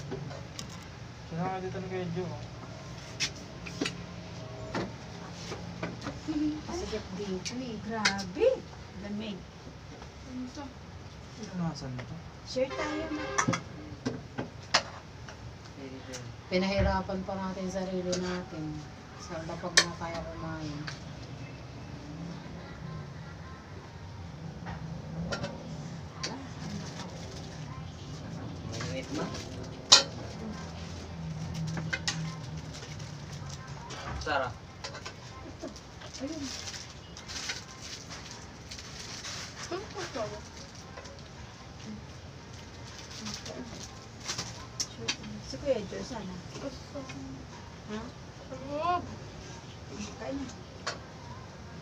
Sino nga dito ni Kuya Jo? Masigit dito eh. Grabe. Lamig. Sino nasan na to? Share tayo na. Pinahirapan pa natin sarili natin. Sa lapag na kaya kumain. Mainit na. Sarah. Ayun. Si Kuya Jo, sana. Ha? Kain na.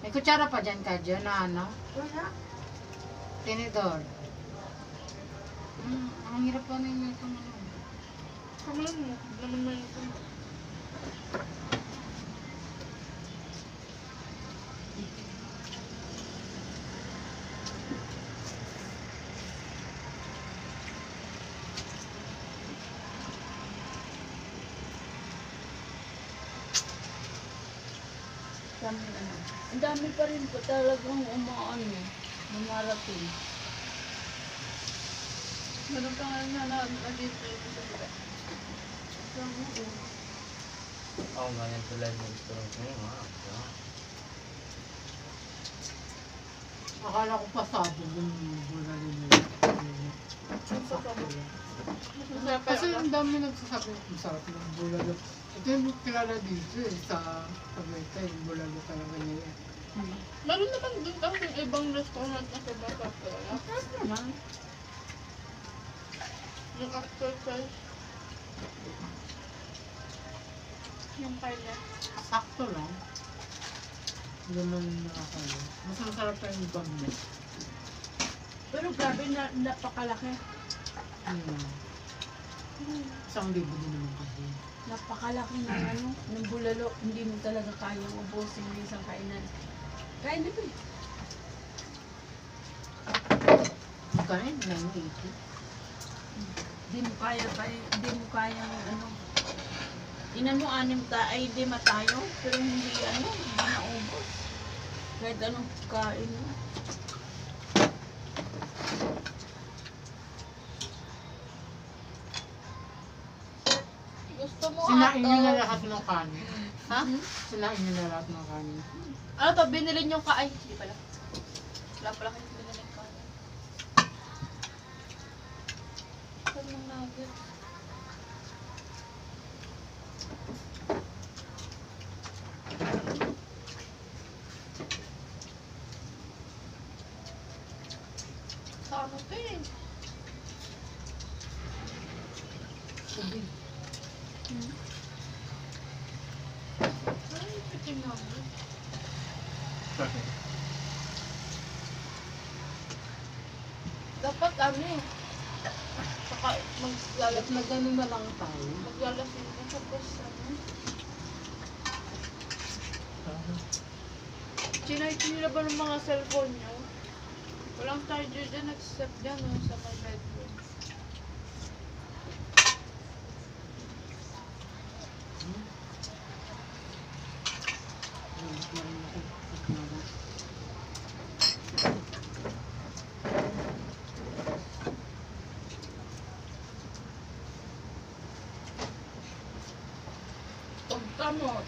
May kutsara pa dyan ka dyan na ano? Wala. Tinidor. Ang hirap pa na yung ito mo. Kamalan mo. Naman mo yung Dami ano. Ang dami pa rin po talagang umaano. Mamarating. meron pa nga na dito yung sa bila. Oo nga yan tulad ng gusto rin ko. Akala ko pasado yung bulalo nila. Kasi ang dami nagsasabi masarap ng bulalo. Ito yung kilala dito eh, sa Tagaytay, yung bulalo talaga nila. Meron naman din kasi ibang restaurant na sa bata pero wala. Tapos naman. Yung exercise. Yung kanya. Sakto lang. Hindi naman nakakalo. Mas masarap pa yung ibang net. Pero grabe na napakalaki. Isang libo din naman kasi. Napakalaki ng ano, ng bulalo. Hindi mo talaga kayang ubusin ng isang kainan. Kain na ba eh. Magkain, 980. Hindi mo kayang ano. Inano anim ay di matayo, pero hindi ano, hindi naubos. Kahit anong kain mo. Gusto mo Sinain nyo na ato. lahat ng kanin. Ha? Sinain nyo na lahat ng kanin. Ano to? Binili nyo ka? Ay, hindi pala. Wala pala kayo binili ka. Saan ng nugget? Sa ano to eh? Tubig. Ay, pitin nugget. Dapat ano eh. Saka At nagano na lang tayo. maglalasin ka tapos ano. Chinay nila ba ng mga cellphone nyo? Walang charger dyan except dyan no, sa my bedroom. Pagkamot.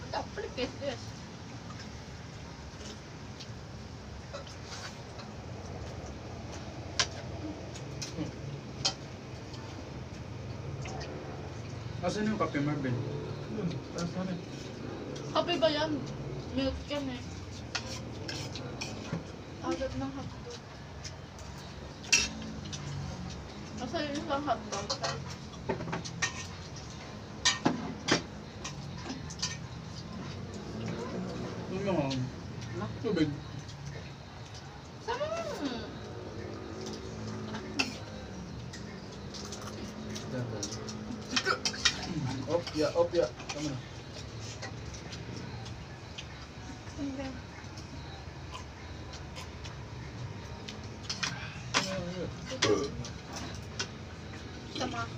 What the frick is this? Asan yung kape, Marvin? Taas na rin. Kape ba yan? Milk yan eh. Agad ng hotdog. Asa yung isang hotdog? Yung mga tubig. Sama mo. Opya. Tama na. Hindi. Tama.